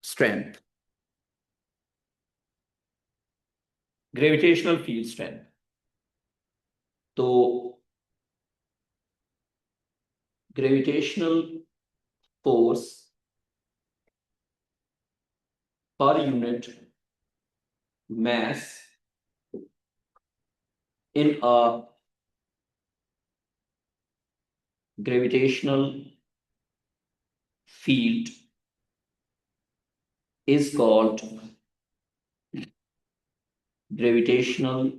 strength, gravitational field strength. तो gravitational force per unit mass in a gravitational field is called gravitational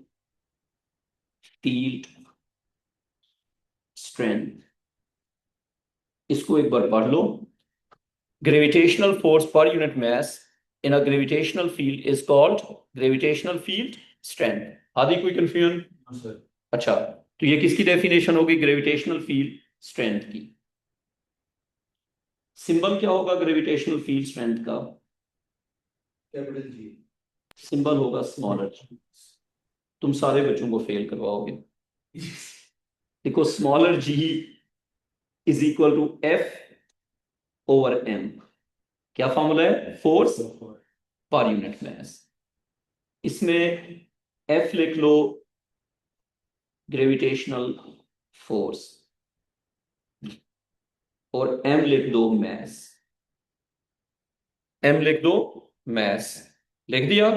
field strength। इसको एक बार पढ़ लो। Gravitational force per unit mass in a gravitational field is called gravitational field strength. आदि कोई confusion? अच्छा, तो ये किसकी डेफिनेशन होगी ग्रेविटेशनल फील्ड स्ट्रेंथ की? सिंबल क्या होगा ग्रेविटेशनल फील्ड स्ट्रेंथ का? Capital G. सिंबल होगा स्मॉलर जी। तुम सारे बच्चों को फेल करवाओगे। देखो, smaller G is equal to F over M. क्या फॉर्मूला है? Force per unit mass. इसमें एफ लिख लो ग्रेविटेशनल फोर्स और एम लिख दो मास। एम लिख दो मास। लिख दिया?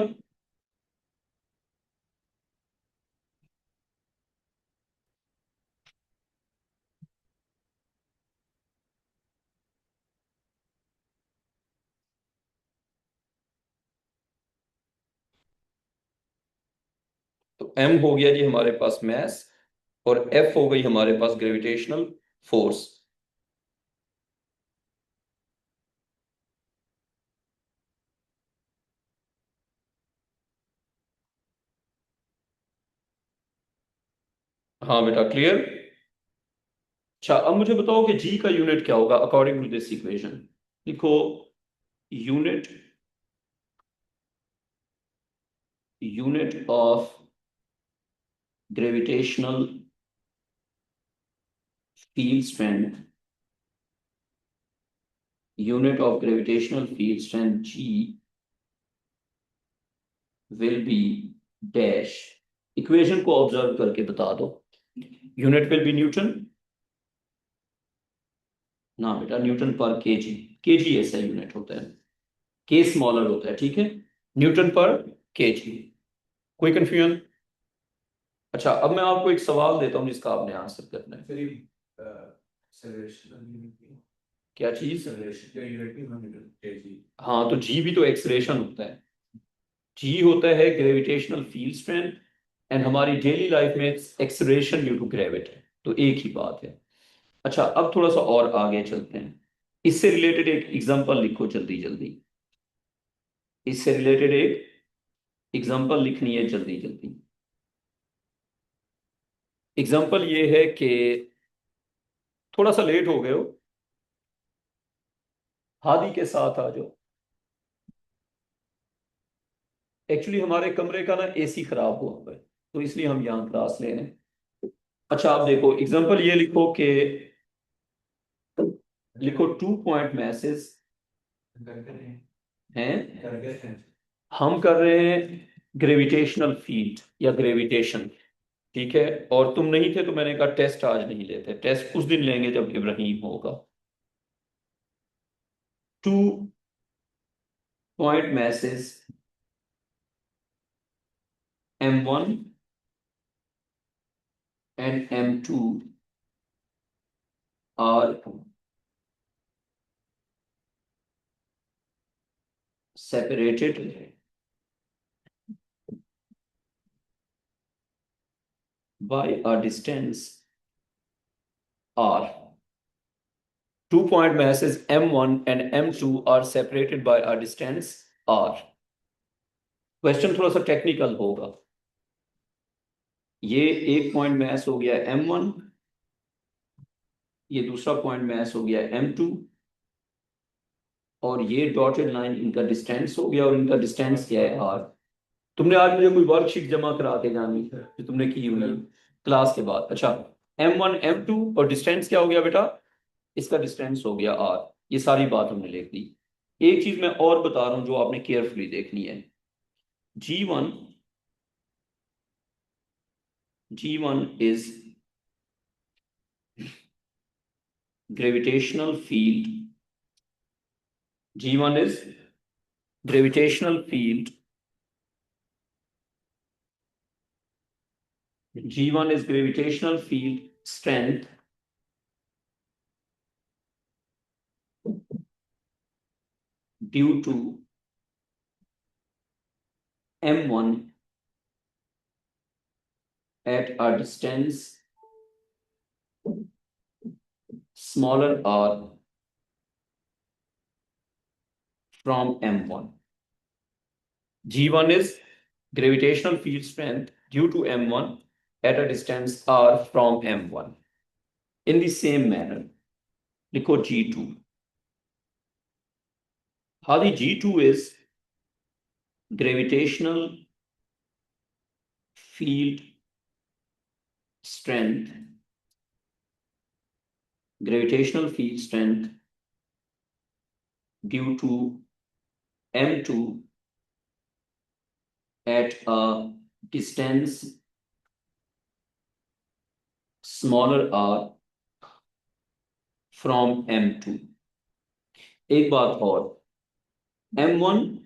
तो एम हो गया जी हमारे पास मास और एफ हो गई हमारे पास ग्रेविटेशनल फोर्स। हाँ बेटा, क्लियर? अच्छा, अब मुझे बताओ कि जी का यूनिट क्या होगा अकॉर्डिंग टू दिस इक्वेशन। लिखो unit of gravitational field strength, unit of gravitational field strength G will be dash। Equation को ऑब्जर्व करके बता दो। यूनिट विल बी न्यूटन ना बेटा, न्यूटन पर केजी। केजी ऐसा यूनिट होता है, के स्मॉलर होता है, ठीक है? न्यूटन पर केजी। कोई कंफ्यूजन? अच्छा, अब मैं आपको एक सवाल देता हूं जिसका आपने आंसर करना है। क्या चीज? हाँ, तो जी भी तो एक्सलेशन होता है। जी होता है ग्रेविटेशनल फील्ड स्ट्रेंथ एंड हमारी डेली लाइफ में एक्सलेशन ड्यू टू ग्रेविटी, तो एक ही बात है। अच्छा, अब थोड़ा सा और आगे चलते हैं। इससे रिलेटेड एक एग्जांपल लिखो जल्दी जल्दी। इससे रिलेटेड एक एग्जांपल लिखनी है जल्दी जल्दी। एग्जांपल ये है कि थोड़ा सा लेट हो गए हो, हादी के साथ आ जाओ। एक्चुअली हमारे कमरे का ना एसी खराब हुआ हुआ है, तो इसलिए हम यहाँ क्लास ले रहे हैं। अच्छा, आप देखो एग्जांपल ये लिखो कि लिखो 2 पॉइंट मैसेज हैं। हम कर रहे हैं ग्रेविटेशनल फील्ड या ग्रेविटेशन, ठीक है? और तुम नहीं थे तो मैंने कहा टेस्ट आज नहीं लेते, टेस्ट उस दिन लेंगे जब इब्राहिम होगा। 2 point message M1 and M2 are separated by a distance R। 2 point masses M1 and M2 are separated by a distance R। Question थोड़ा सा टेक्निकल होगा। ये एक पॉइंट मैस हो गया M1, ये दूसरा पॉइंट मैस हो गया M2 और ये डॉटेड लाइन इनका डिस्टेंस हो गया और इनका डिस्टेंस क्या है R। तुमने आज मुझे कोई वर्कशीट जमा करा के जानी जो तुमने की हुई है क्लास के बाद। अच्छा, M1 M2 और डिस्टेंस क्या हो गया बेटा? इसका डिस्टेंस हो गया R। ये सारी बात हमने लिख दी। एक चीज मैं और बता रहा हूं जो आपने केयरफुली देखनी है। G1 is gravitational field. G1 is gravitational field. G1 is gravitational field strength due to M1 at a distance smaller r from M1. G1 is gravitational field strength due to M1 at a distance r from M1. In the same manner, लिखो G2. Hadi G2 is gravitational field strength due to M2 at a distance smaller r from M2. एक बात और, M1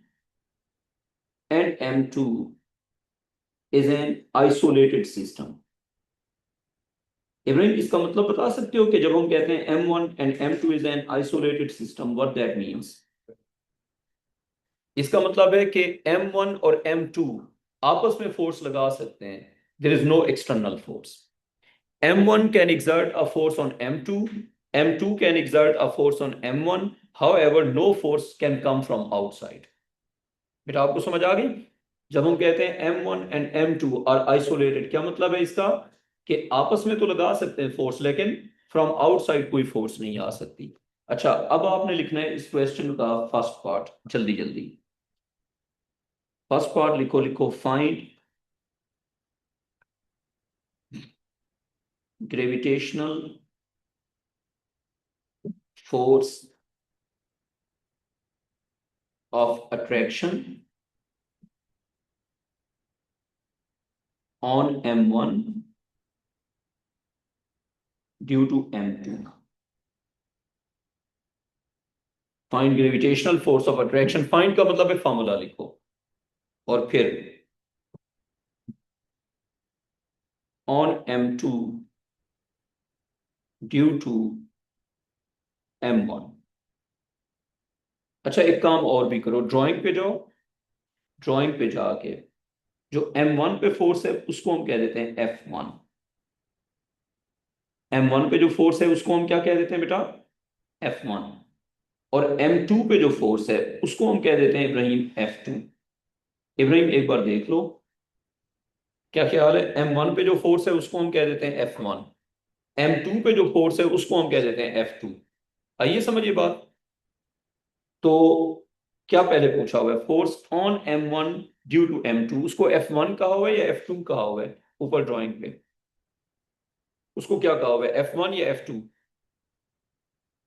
and M2 is an isolated system. Ibrahim, इसका मतलब बता सकते हो कि जब हम कहते हैं M1 and M2 is an isolated system, what that means? इसका मतलब है कि M1 और M2 आपस में फोर्स लगा सकते हैं. There is no external force. M1 can exert a force on M2. M2 can exert a force on M1. However, no force can come from outside. बेटा आपको समझ आ गई? जब हम कहते हैं M1 and M2 are isolated, क्या मतलब है इसका? कि आपस में तो लगा सकते हैं फोर्स, लेकिन फ्रॉम आउटसाइड कोई फोर्स नहीं आ सकती. अच्छा, अब आपने लिखना है इस क्वेश्चन का फर्स्ट पार्ट. जल्दी जल्दी फर्स्ट पार्ट लिखो. Find gravitational force of attraction on M1 due to M2. Find gravitational force of attraction. Find का मतलब है फॉर्मूला लिखो और फिर on M2 due to M1. अच्छा, एक काम और भी करो. ड्राइंग पे जाओ. ड्राइंग पे जाके जो M1 पे फोर्स है उसको हम कह देते हैं F1. M1 पे जो फोर्स है उसको हम क्या कह देते हैं बेटा? F1. और M2 पे जो फोर्स है उसको हम कह देते हैं इब्राहिम F2. इब्राहिम एक बार देख लो, क्या ख्याल है? M1 पे जो फोर्स है उसको हम कह देते हैं F1. M2 पे जो फोर्स है उसको हम कह देते हैं F2. आइए समझिए बात. तो क्या पहले पूछा हुआ है? Force on M1 due to M2, उसको F1 कहा हुआ है या F2 कहा हुआ है? ऊपर ड्राइंग पे उसको क्या कहा हुआ है? F1 या F2?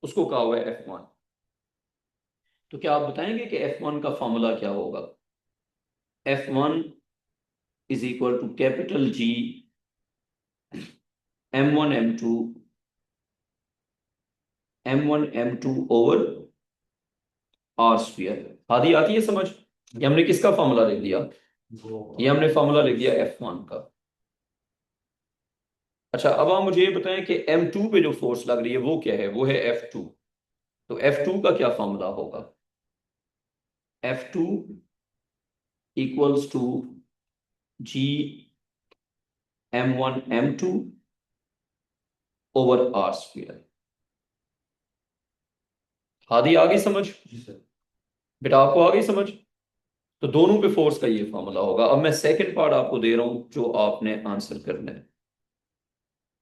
उसको कहा हुआ है F1. तो क्या आप बताएंगे कि F1 का फॉर्मूला क्या होगा? F1 is equal to capital G M1 M2 over R square. आधी आती है समझ? ये हमने किसका फॉर्मूला लिख दिया? ये हमने फॉर्मूला लिख दिया F1 का. अच्छा, अब आप मुझे ये बताएं कि M2 पे जो फोर्स लग रही है वो क्या है? वो है F2. तो F2 का क्या फॉर्मूला होगा? F2 equals to G M1 M2 over R square. आधी आ गई समझ? बेटा आपको आ गई समझ? तो दोनों पे फोर्स का ये फॉर्मूला होगा. अब मैं सेकंड पार्ट आपको दे रहा हूं जो आपने आंसर करना है.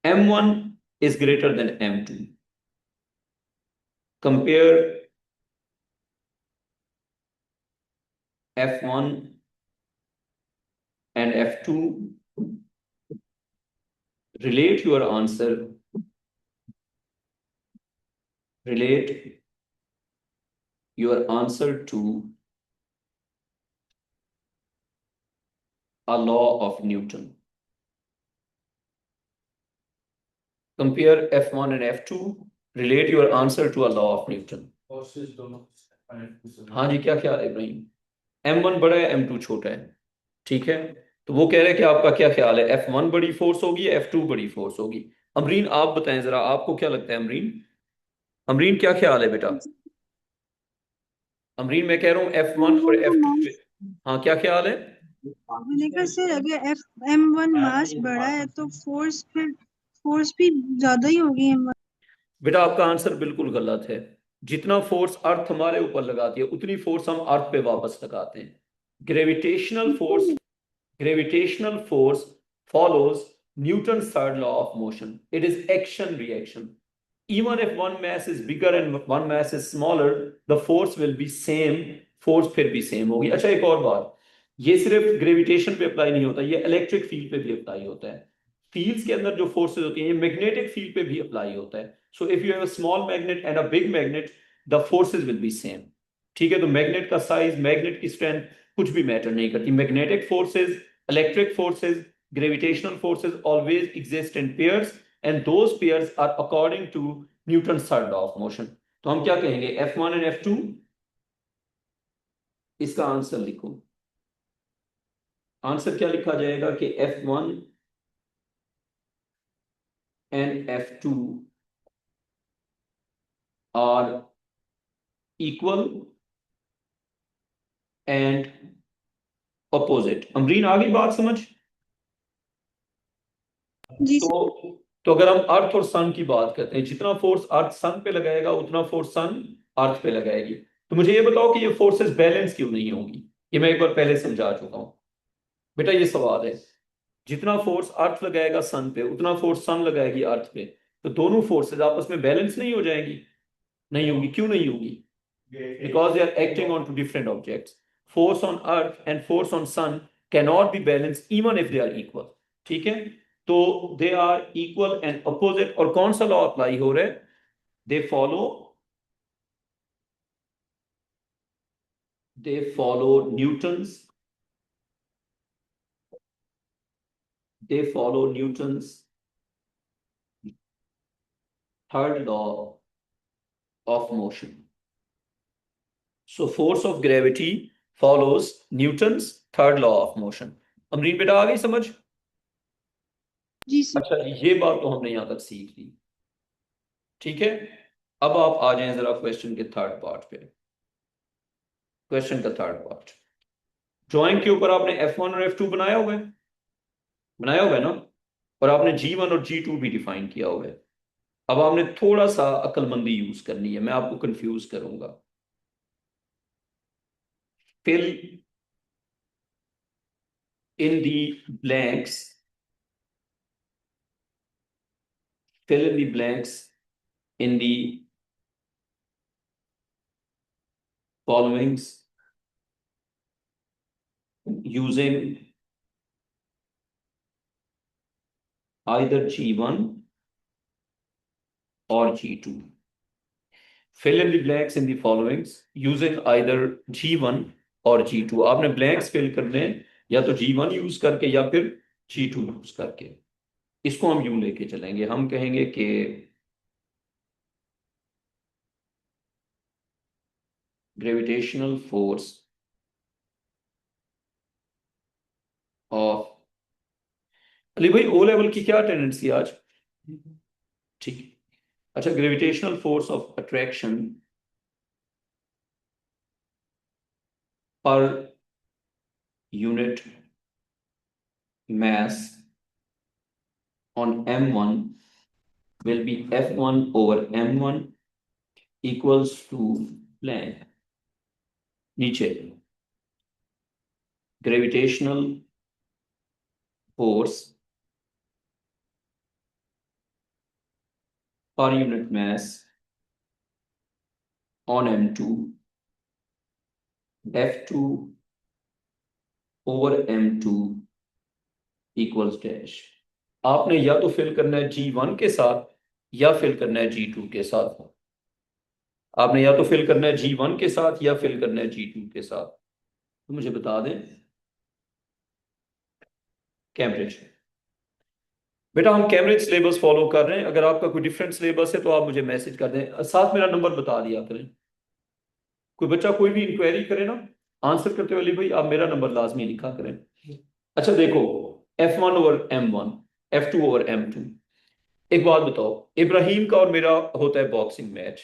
M1 is greater than M2. Compare F1 and F2. Relate your answer. Relate your answer to a law of Newton. Compare F1 and F2. Relate your answer to a law of Newton. हाँ जी, क्या ख्याल है Ibrahim? M1 बड़ा है, M2 छोटा है, ठीक है? तो वो कह रहे हैं कि आपका क्या ख्याल है, F1 बड़ी फोर्स होगी, F2 बड़ी फोर्स होगी? अमरीन आप बताएं जरा, आपको क्या लगता है अमरीन? अमरीन क्या ख्याल है बेटा? अमरीन मैं कह रहा हूँ F1 और F2 पे, हाँ क्या ख्याल है? मैंने कहा सर अगर M1 मास बड़ा है तो फोर्स भी ज्यादा ही होगी M1। बेटा आपका आंसर बिल्कुल गलत है। जितना फोर्स अर्थ हमारे ऊपर लगाती है उतनी फोर्स हम अर्थ पे वापस लगाते हैं। Gravitational force follows Newton's third law of motion. It is action reaction. Even if one mass is bigger and one mass is smaller, the force will be same. Force फिर भी सेम होगी। अच्छा एक और बात, ये सिर्फ ग्रेविटेशन पे अप्लाई नहीं होता, ये इलेक्ट्रिक फील्ड पे भी अप्लाई होता है। फील्ड्स के अंदर जो फोर्सेज होती हैं ये मैग्नेटिक फील्ड पे भी अप्लाई होता है। So if you have a small magnet and a big magnet, the forces will be same. ठीक है, तो मैग्नेट का साइज, मैग्नेट की स्ट्रेंथ कुछ भी मैटर नहीं करती। Magnetic forces, electric forces, gravitational forces always exist in pairs and those pairs are according to Newton's third law of motion. तो हम क्या कहेंगे, F1 and F2? इसका आंसर लिखो। आंसर क्या लिखा जाएगा कि F1 and F2 are equal and opposite। Amreen आ गई बात समझ? जी तो अगर हम अर्थ और सन की बात करते हैं, जितना फोर्स अर्थ सन पे लगाएगा उतना फोर्स सन अर्थ पे लगाएगी। तो मुझे ये बताओ कि ये फोर्सेस बैलेंस क्यों नहीं होंगी? ये मैं एक बार पहले समझा चुका हूं। बेटा ये सवाल है, जितना फोर्स अर्थ लगाएगा सन पे उतना फोर्स सन लगाएगी अर्थ पे, तो दोनों फोर्सेस आपस में बैलेंस नहीं हो जाएंगी? नहीं होगी। क्यों नहीं होगी? Because they are acting on two different objects. Force on earth and force on sun cannot be balance even if they are equal. ठीक है, तो they are equal and opposite. और कौन सा लॉ अप्लाई हो रहा है? They follow Newton's third law of motion. So force of gravity follows Newton's third law of motion. Amreen बेटा आ गई समझ? जी सर। अच्छा ये बात तो हमने यहां तक सीख ली। ठीक है, अब आप आ जाएं जरा क्वेश्चन के थर्ड पार्ट पे। क्वेश्चन का थर्ड पार्ट, ड्राइंग के ऊपर आपने F1 और F2 बनाया हुआ है, बनाया हुआ है ना? और आपने G1 और G2 भी डिफाइन किया हुआ है। अब आपने थोड़ा सा अक्लमंदी यूज करनी है, मैं आपको कंफ्यूज करूंगा। fill in the blanks fill in the blanks in the followings using either G1 or G2. Fill in the blanks in the followings using either G1 और G2। आपने blanks fill करने या तो G1 यूज करके या फिर G2 use करके। इसको हम यूं लेके चलेंगे, हम कहेंगे कि ग्रेविटेशनल फोर्स ऑफ, अली भाई ओ लेवल की क्या टेंडेंसी आज? ठीक है, अच्छा ग्रेविटेशनल फोर्स ऑफ अट्रैक्शन पर unit mass on M1 will be F1 over M1 equals to blank। नीचे gravitational force per unit mass on M2 F2 over M2 equals dash। आपने या तो फिल करना है G1 के साथ या फिल करना है G2 के साथ। आपने या तो फिल करना है G1 के साथ या फिल करना है G2 के साथ, तो मुझे बता दें। कैम्ब्रिज। बेटा हम कैम्ब्रिज सिलेबस फॉलो कर रहे हैं, अगर आपका कोई डिफरेंट सिलेबस है तो आप मुझे मैसेज कर दें, साथ मेरा नंबर बता दिया करें। कोई बच्चा कोई भी इंक्वायरी करे ना आंसर करते हुए, अली भाई आप मेरा नंबर लाजमी लिखा करें। अच्छा देखो, F1 over M1, F2 over M2। एक बात बताओ, इब्राहिम का और मेरा होता है बॉक्सिंग मैच।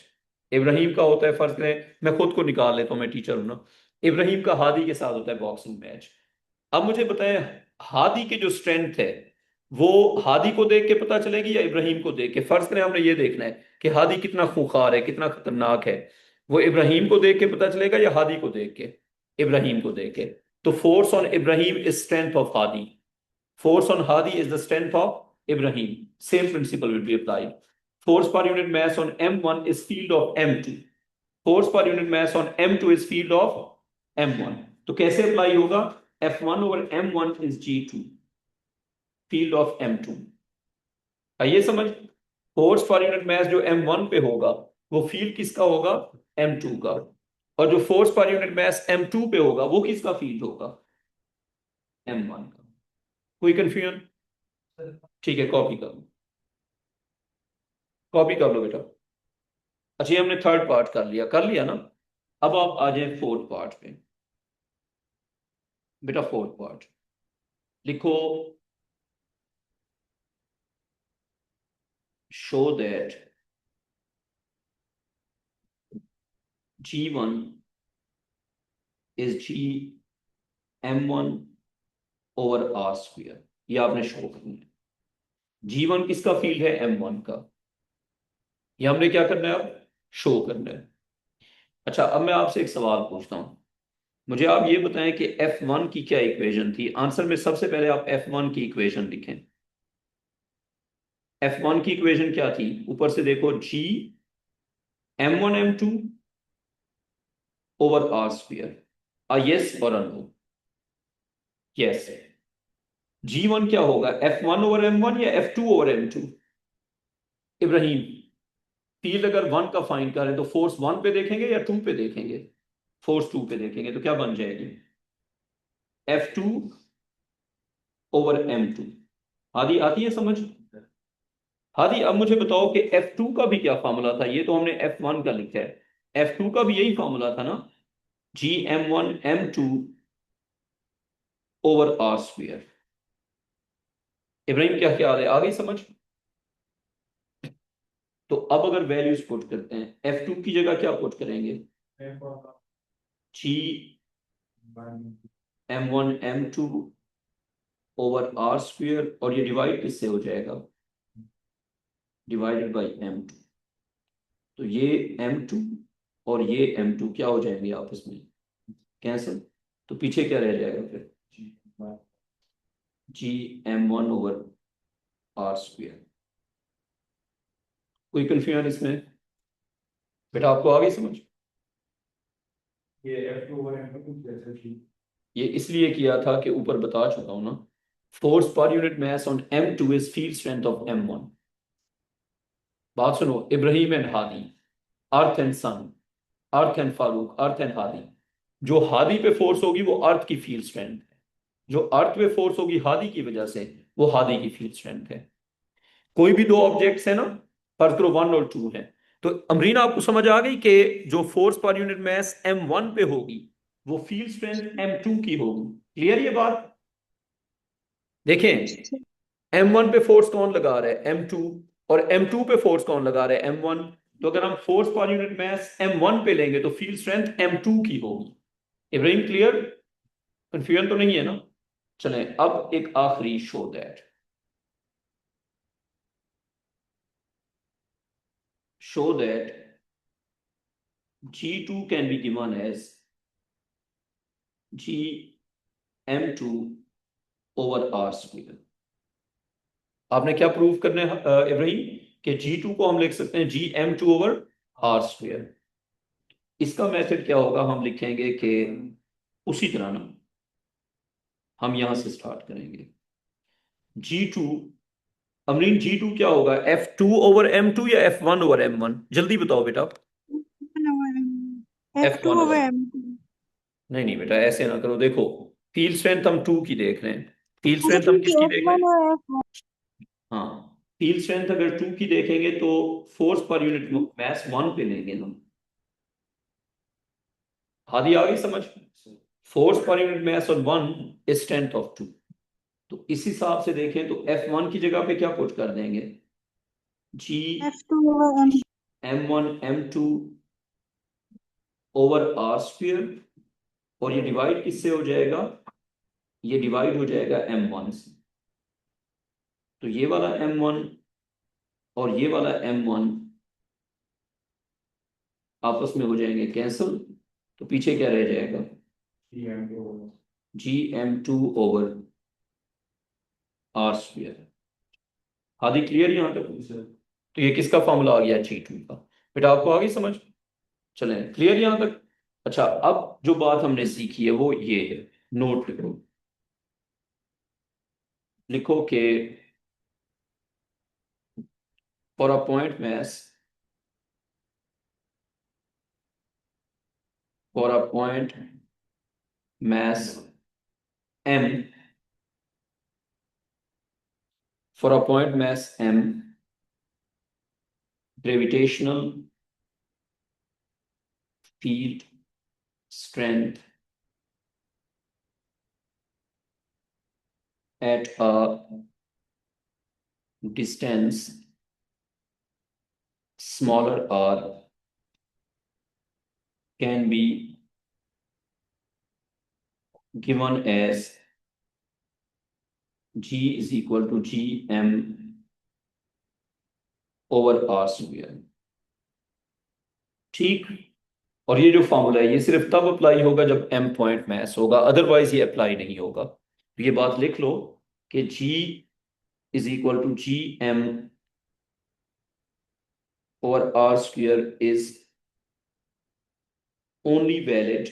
इब्राहिम का होता है, फर्ज करें मैं खुद को निकाल लेता हूँ, मैं टीचर हूं ना। इब्राहिम का हादी के साथ होता है बॉक्सिंग मैच। अब मुझे बताएं, हादी की जो स्ट्रेंथ है वो हादी को देख के पता चलेगी या इब्राहिम को देख के? फर्ज करें हमने ये देखना है कि हादी कितना खूंखार है, कितना खतरनाक है, वो इब्राहिम को देख के पता चलेगा या हादी को देख के? इब्राहिम को देख के। तो force on Ibrahim is strength of Hadi, force on Hadi is the strength of Ibrahim. Same principle will be applied. Force per unit mass on M1 is field of M2. Force per unit mass on M2 is field of M1. तो कैसे apply होगा? F1 over M1 is G2, field of M2। आइए समझ, force per unit मास जो M1 पे होगा वो field किसका होगा? M2 का। और जो फोर्स पर यूनिट मास M2 पे होगा वो किसका फील्ड होगा? M1 का। कोई कंफ्यूजन? ठीक है, कॉपी कर लो, कॉपी कर लो बेटा। अच्छा ये हमने थर्ड पार्ट कर लिया ना। अब आप आ जाए फोर्थ पार्ट पे। बेटा फोर्थ पार्ट लिखो, show that G1 is GM1 over R square. ये आपने शो करना है। G1 किसका फील्ड है? M1 का। ये हमने क्या करना है अब? शो करना है। अच्छा अब मैं आपसे एक सवाल पूछता हूं, मुझे आप ये बताएं कि F1 की क्या इक्वेशन थी? आंसर में सबसे पहले आप F1 की इक्वेशन लिखें। F1 की इक्वेशन क्या थी? ऊपर से देखो, GM1 M2 over R square। yes और no? yes। G1 क्या होगा? F1 over M1 या F2 over M2? Ibrahim, field अगर 1 का फाइंड करें तो फोर्स 1 पे देखेंगे या 2 पे देखेंगे? फोर्स 2 पे देखेंगे, तो क्या बन जाएगी? F2 over M2। आदि आती है समझ? हादी अब मुझे बताओ कि F2 का भी क्या फार्मूला था? ये तो हमने F1 का लिखा है, F2 का भी यही फार्मूला था ना, GM1 M2 over R square. Ibrahim क्या ख्याल है, आ गई समझ? तो अब अगर वैल्यूज पुट करते हैं, F2 की जगह क्या पुट करेंगे? GM1 M2 over R square, और ये डिवाइड किससे हो जाएगा? Divided by M2। तो ये M2 और ये M2 क्या हो जाएंगे आपस में? कैंसिल। तो पीछे क्या रह जाएगा फिर? GM1 over R square. कोई कंफ्यूजन इसमें? बेटा आपको आ गई समझ? ये F2 ओवर M2 जैसे थी। ये इसलिए किया था कि ऊपर बता चुका हूं ना, force per unit mass on M2 is field strength of M1। बात सुनो, Ibrahim and Hadi, earth and sun, earth and Farooq, earth and Hadi. जो हादी पे फोर्स होगी वो अर्थ की फील्ड स्ट्रेंथ है, जो अर्थ पे फोर्स होगी हादी की वजह से वो हादी की फील्ड स्ट्रेंथ है। कोई भी दो ऑब्जेक्ट्स है ना, फर्ज करो 1 और 2 है, तो अमरीन आपको समझ आ गई कि जो फोर्स पर यूनिट मास M1 पे होगी वो फील्ड स्ट्रेंथ M2 की होगी। क्लियर ये बात? देखें, M1 पे फोर्स कौन लगा रहा है? M2। और M2 पे फोर्स कौन लगा रहा है? M1। तो अगर हम फोर्स पर यूनिट मास M1 पे लेंगे तो फील्ड स्ट्रेंथ M2 की होगी। इब्राहिम क्लियर? कंफ्यूजन तो नहीं है ना? चलें अब एक आखिरी, show that, show that G2 can be given as GM2 over R square। आपने क्या प्रूव करना है इब्राहिम? कि G2 को हम लिख सकते हैं GM2 over R square। इसका मेथड क्या होगा? हम लिखेंगे कि उसी तरह ना, हम यहां से स्टार्ट करेंगे। G2, अमरीन G2 क्या होगा? F2 over M2 या F1 over M1? जल्दी बताओ बेटा। F2 F1 over है। M2। नहीं नहीं बेटा, ऐसे ना करो। देखो, फील्ड स्ट्रेंथ हम 2 की देख रहे हैं। फील्ड अच्छा स्ट्रेंथ हम ठीक किसकी है, देख रहे F1 हैं? और F1। हाँ, फील्ड स्ट्रेंथ अगर 2 की देखेंगे तो फोर्स पर यूनिट मास 1 पे लेंगे हम। आदि आ गई समझ? फोर्स पर यूनिट मास और 1 इज स्ट्रेंथ ऑफ 2। तो इस हिसाब से देखें तो F1 की जगह पे क्या पुट कर देंगे? G F2 over M। M1 M2 over R square, और ये डिवाइड किससे हो जाएगा? ये डिवाइड हो जाएगा M1 से। तो ये वाला M1 और ये वाला M1 आपस में हो जाएंगे कैंसिल। तो पीछे क्या रह जाएगा? GM2 over R square. आदि क्लियर यहाँ तक? तो ये किसका फॉर्मूला आ गया? G2 का। बेटा आपको आ गई समझ? चलें, क्लियर यहाँ तक? अच्छा, अब जो बात हमने सीखी है वो ये है, नोट लिखो। लिखो कि for a point mass, for a point mass m, for a point mass m, gravitational field strength at a distance smaller r can be given as G is equal to Gm over r square। ठीक। और ये जो formula है ये सिर्फ तब apply होगा जब m पॉइंट मैस होगा, अदरवाइज ये अप्लाई नहीं होगा। तो ये बात लिख लो कि G is equal to Gm over r square is only valid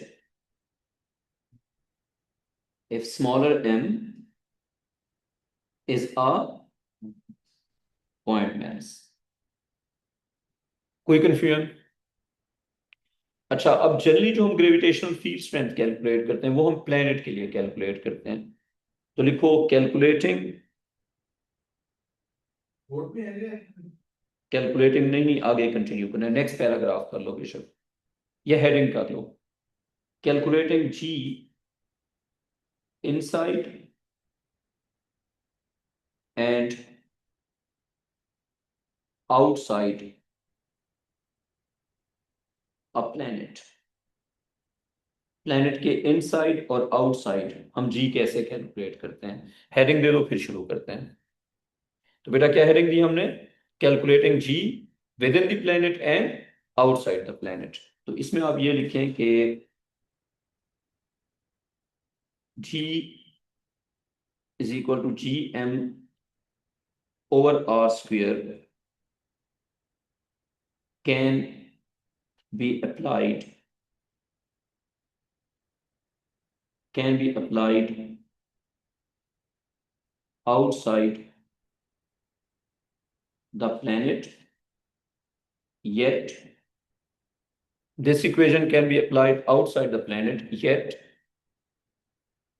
if smaller m is a point mass। कोई कंफ्यूजन? अच्छा, अब जनरली जो हम ग्रेविटेशनल फील्ड स्ट्रेंथ कैलकुलेट करते हैं वो हम प्लेनेट के लिए कैलकुलेट करते हैं। तो लिखो कैलकुलेटिंग, कैलकुलेटिंग नहीं, आगे कंटिन्यू करना है, नेक्स्ट पैराग्राफ कर लो बेशक, ये हेडिंग कर लो। Calculating G inside and outside a planet. Planet के इनसाइड और आउटसाइड हम जी कैसे कैलकुलेट करते हैं। हेडिंग दे दो, फिर शुरू करते हैं। तो बेटा क्या हेडिंग दी हमने? Calculating G within the planet and outside the planet. तो इसमें आप ये लिखें कि G is equal to G M over R square can be applied, can be applied outside the planet, yet this equation can be applied outside the planet, yet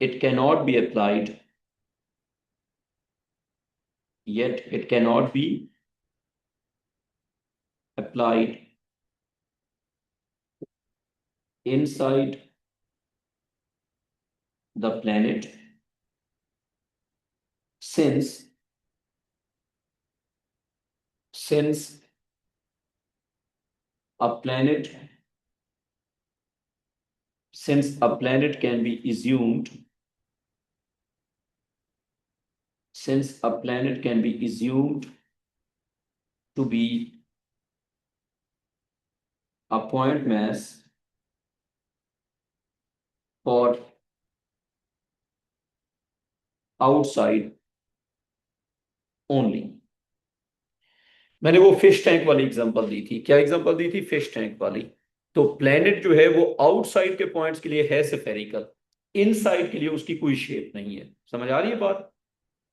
it cannot be applied, yet it cannot be applied inside the planet since a planet can be assumed, since a planet can be assumed to be a point mass for outside only। मैंने वो fish tank वाली example दी थी। क्या example दी थी? Fish tank वाली। तो planet जो है वो आउटसाइड के पॉइंट्स के लिए है स्फेरिकल, इनसाइड के लिए उसकी कोई शेप नहीं है। समझ आ रही है बात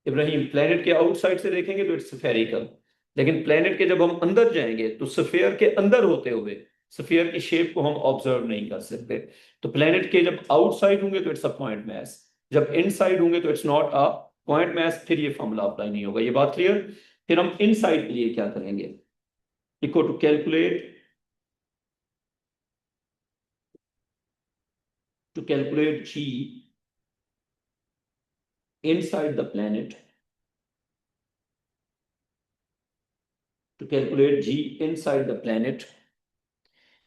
इब्राहिम? प्लेनेट के आउटसाइड से देखेंगे तो इट्स स्फेरिकल, लेकिन प्लेनेट के जब हम अंदर जाएंगे तो स्फेयर के अंदर होते हुए स्फीयर की शेप को हम ऑब्जर्व नहीं कर सकते। तो प्लेनेट के जब आउटसाइड होंगे तो इट्स अ पॉइंट मैस, जब इनसाइड होंगे तो it's not a point mass, फिर ये फॉर्मूला अप्लाई नहीं होगा। ये बात क्लियर? फिर हम इनसाइड के लिए क्या करेंगे? Equal to calculate G inside the planet, to calculate G inside the planet,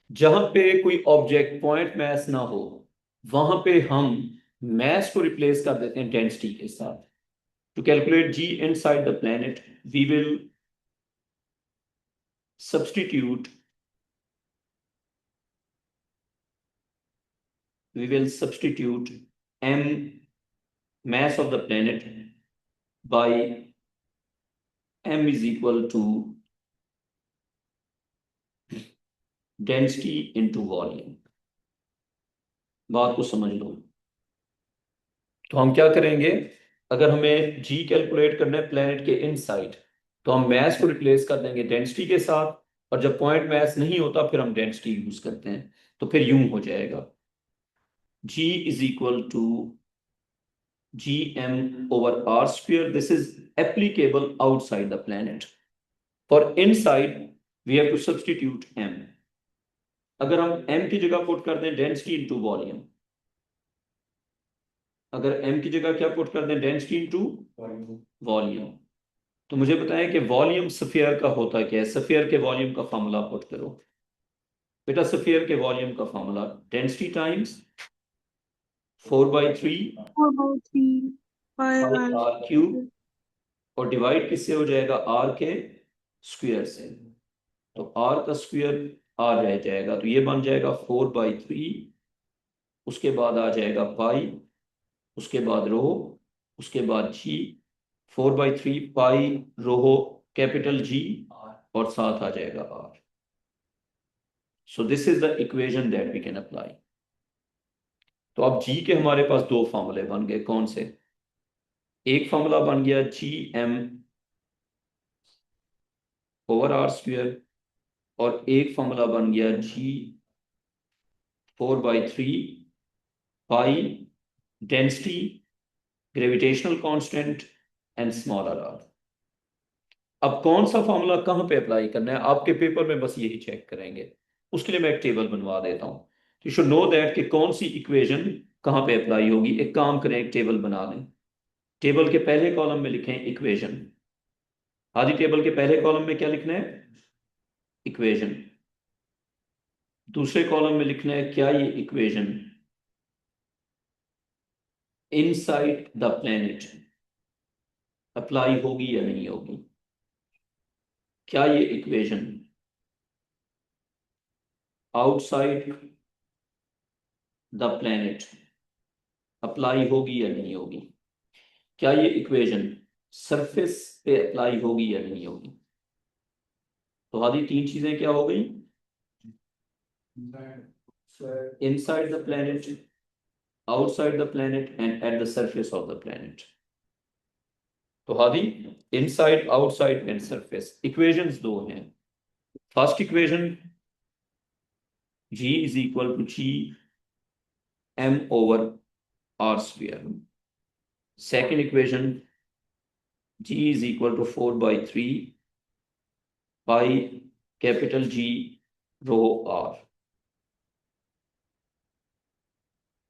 जहां पे कोई ऑब्जेक्ट पॉइंट मैस ना हो वहां पे हम मैस को रिप्लेस कर देते हैं डेंसिटी के साथ। To calculate G inside the planet, we will substitute m mass of the planet by m is equal to density into volume। बात को समझ लो। तो हम क्या करेंगे, अगर हमें G कैलकुलेट करना है प्लेनेट के इनसाइड तो हम मैस को रिप्लेस कर देंगे डेंसिटी के साथ, और जब पॉइंट मैस नहीं होता फिर हम डेंसिटी यूज करते हैं। तो फिर यूं हो जाएगा G is equal to Gm over r square. This is applicable outside the planet. For inside we have to substitute m। अगर हम m की जगह पुट कर दें डेंसिटी इनटू वॉल्यूम, अगर m की जगह क्या पुट कर दें डेंसिटी इनटू वॉल्यूम, तो मुझे बताएं कि वॉल्यूम स्फीयर का होता क्या है। स्फीयर के वॉल्यूम का फार्मूला पुट करो बेटा। स्फीयर के वॉल्यूम का formula density times 4/3 4/3 pi R R cube, और डिवाइड किससे हो जाएगा, आर के स्क्वायर से। तो आर का स्क्वायर आर रह जाएगा, तो ये बन जाएगा 4/3, उसके बाद आ जाएगा पाई, उसके बाद रो, उसके बाद जी, 4/3 पाई रो कैपिटल जी, और साथ आ जाएगा R. So this is the equation that we can apply. तो अब जी के हमारे पास दो फॉर्मूले बन गए। कौन से? एक फॉर्मूला बन गया G M over R square, और एक फॉर्मूला बन गया G 4/3 pi density, gravitational constant and smaller R. अब कौन सा फॉर्मूला कहां पे अप्लाई करना है आपके पेपर में, बस यही चेक करेंगे। उसके लिए मैं एक टेबल बनवा देता हूं। यू शुड नो दैट कि कौन सी इक्वेशन कहां पे अप्लाई होगी। एक काम करें, एक टेबल बना लें। टेबल के पहले कॉलम में लिखें इक्वेशन। आदि टेबल के पहले कॉलम में क्या लिखना है, इक्वेशन। दूसरे कॉलम में लिखना है क्या ये equation inside the planet apply होगी या नहीं होगी। क्या ये equation outside the planet apply होगी या नहीं होगी। क्या ये इक्वेशन सरफेस पे अप्लाई होगी या नहीं होगी। तो आदि तीन चीजें क्या हो गई, inside the planet, outside the planet and at the surface of the planet। तो Hadi inside, outside and surface equations दो हैं। First equation G is equal to G m over r square। Second equation G is equal to 4/3 pi capital G rho r।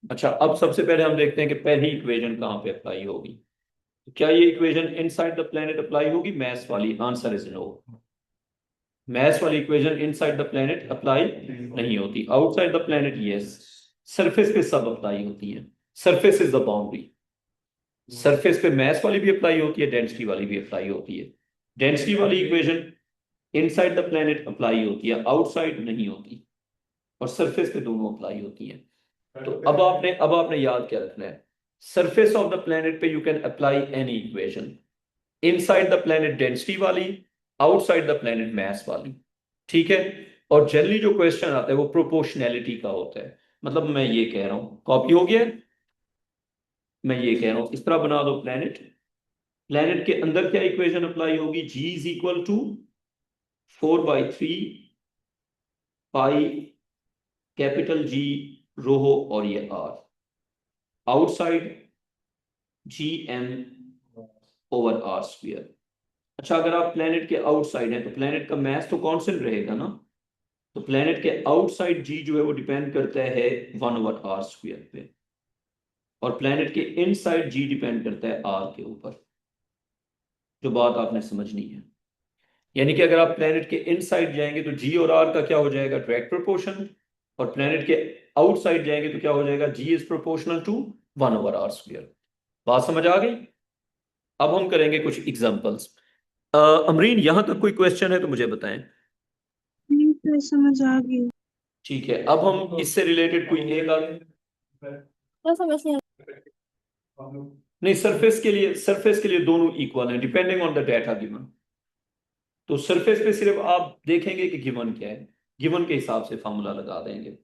अच्छा, अब सबसे पहले हम देखते हैं कि पहली इक्वेशन कहां पे अप्लाई होगी। क्या ये equation inside the planet apply होगी, मैथ्स वाली? Answer is no. मैथ्स वाली equation inside the planet apply नहीं होती। Outside the planet yes, surface पे सब अप्लाई होती है। Surface is the boundary. Surface पे मैथ्स वाली भी अप्लाई होती है, डेंसिटी वाली भी अप्लाई होती है। डेंसिटी वाली equation inside the planet apply होती है, आउटसाइड नहीं होती, और सरफेस पे दोनों अप्लाई होती है। तो अब आपने याद क्या रखना है, सरफेस ऑफ द प्लेनेट पे you can apply any equation. Inside the planet density वाली, आउटसाइड द प्लेनेट मैस वाली। ठीक है। और जनरली जो क्वेश्चन आता है वो प्रोपोर्शनैलिटी का होता है। मतलब मैं ये कह रहा हूं, कॉपी हो गया, मैं ये कह रहा हूं इस तरह बना दो प्लेनेट। प्लेनेट के अंदर क्या इक्वेशन अप्लाई होगी, G is equal to 4/3 pi capital G rho और ये R, outside G M over R square. अच्छा, अगर आप प्लेनेट के आउटसाइड हैं तो प्लेनेट का मास तो कांस्टेंट रहेगा ना, तो प्लेनेट के आउटसाइड जी जो है वो डिपेंड करता है 1/r² पे, और प्लेनेट के इनसाइड जी डिपेंड करता है आर के ऊपर। जो बात आपने समझनी है, यानी कि अगर आप प्लेनेट के इनसाइड जाएंगे तो जी और आर का क्या हो जाएगा, डायरेक्ट प्रोपोर्शन, और प्लेनेट के आउटसाइड जाएंगे तो क्या हो जाएगा, जी इज प्रोपोर्शनल टू 1/r²। बात समझ आ गई? अब हम करेंगे कुछ एग्जांपल्स। अमरीन, यहां तक कोई क्वेश्चन है तो मुझे बताएं। नहीं फिर समझ आ गई। ठीक है, अब हम इससे रिलेटेड कोई एक क्या समझ नहीं नहीं, सरफेस के लिए दोनों इक्वल हैं depending on the data given. तो सरफेस पे सिर्फ आप देखेंगे कि गिवन क्या है, गिवन के हिसाब से फॉर्मूला लगा देंगे।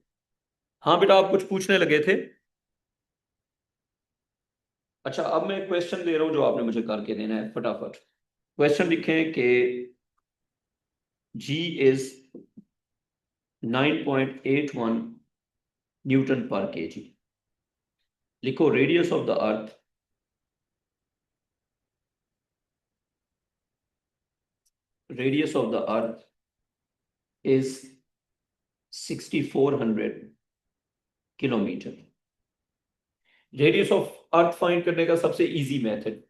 हाँ बेटा, आप कुछ पूछने लगे थे। अच्छा, अब मैं क्वेश्चन दे रहा हूं जो आपने मुझे करके देना है फटाफट। क्वेश्चन लिखें कि जी इज 9.81 न्यूटन पर केजी। लिखो radius of the earth, radius of the earth is 6400 kilometre. Radius of earth find करने का सबसे इजी मेथड,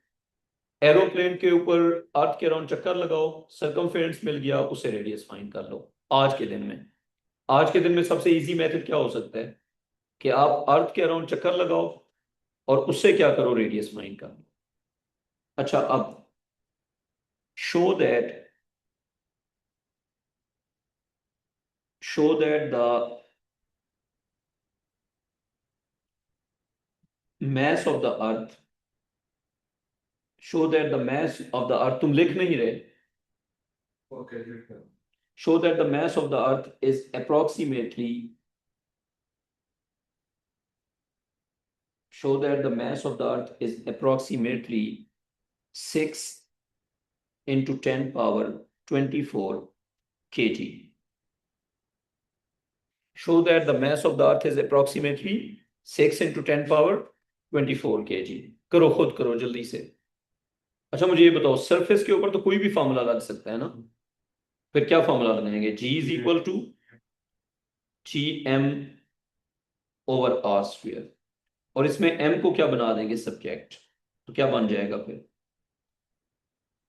एरोप्लेन के ऊपर अर्थ के अराउंड चक्कर लगाओ, सर्कमफेरेंस मिल गया, उससे रेडियस फाइंड कर लो। आज के दिन में, आज के दिन में सबसे इजी मेथड क्या हो सकता है कि आप अर्थ के अराउंड चक्कर लगाओ और उससे क्या करो, रेडियस फाइंड कर लो। अच्छा, अब show that the mass of the earth, show that the mass of the earth, तुम लिख नहीं रहे, Okay, show that the mass of the earth is approximately, show that the mass of the earth is approximately 6 into 10 power 24 kg. Show that the mass of the earth is approximately 6 into 10 power 24 kg. करो, खुद करो जल्दी से। अच्छा, मुझे ये बताओ, surface के ऊपर तो कोई भी फॉर्मूला लग सकता है ना, फिर क्या फॉर्मूला लगाएंगे, G is equal to G M over R square, और इसमें m को क्या बना देंगे, सब्जेक्ट, तो क्या बन जाएगा फिर,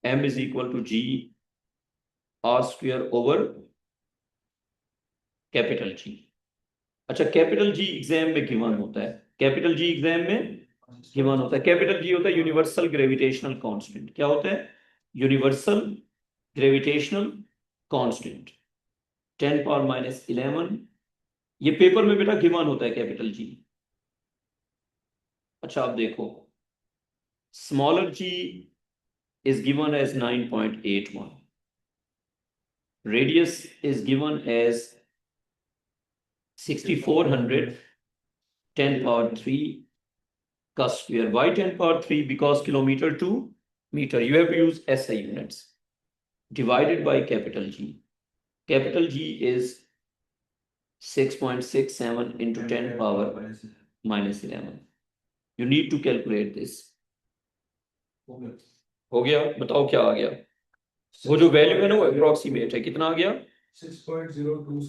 m is equal to G R square over capital G. अच्छा, कैपिटल जी एग्जाम में गिवन होता है, कैपिटल जी एग्जाम में गिवन होता है। कैपिटल जी होता है यूनिवर्सल ग्रेविटेशनल कांस्टेंट। क्या होता है, universal gravitational constant, 10 power minus 11। ये पेपर में बेटा गिवन होता है कैपिटल जी। अच्छा, आप देखो, smaller G is given as 9.81, radius is given as 6400 10 power 3 का square. Why 10 power 3? Because kilometer to meter, you have to use SI units, divided by capital G. Capital G is 6.67 into 10 power minus 11. You need to calculate this. हो गया? बताओ क्या आ गया, वो जो value है ना वो अप्रोक्सीमेट है, कितना आ गया, 6.02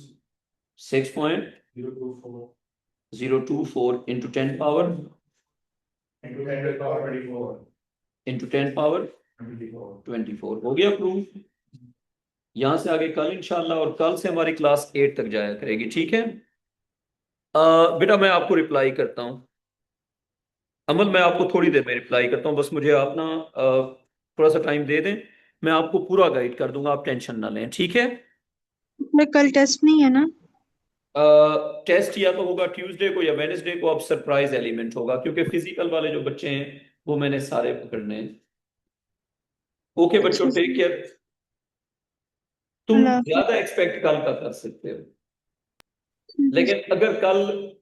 6.024 into 10 power into 10 power 24 into 10 power 24। हो गया प्रूफ? यहां से आगे कल इंशाल्लाह, और कल से हमारी क्लास 8 तक जाया करेगी, ठीक है? बेटा मैं आपको रिप्लाई करता हूँ, अमल मैं आपको थोड़ी देर में रिप्लाई करता हूँ, बस मुझे आप ना थोड़ा सा टाइम दे दें, मैं आपको पूरा गाइड कर दूंगा, आप टेंशन ना लें, ठीक है? मैं कल टेस्ट नहीं है ना? टेस्ट या तो होगा ट्यूसडे को या वेडनेसडे को, अब सरप्राइज एलिमेंट होगा, क्योंकि फिजिकल वाले जो बच्चे हैं वो मैंने सारे पकड़ने हैं। ओके बच्चों, टेक केयर। तुम अल्लाह हाफिज़। ज्यादा एक्सपेक्ट कल का कर सकते हो, ठीक है। लेकिन अगर कल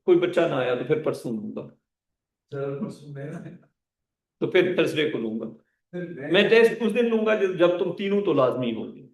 कोई बच्चा ना आया तो फिर परसों लूंगा, तो फिर थर्सडे को लूंगा। मैं टेस्ट उस दिन लूंगा जब तुम तीनों तो लाजमी होगी।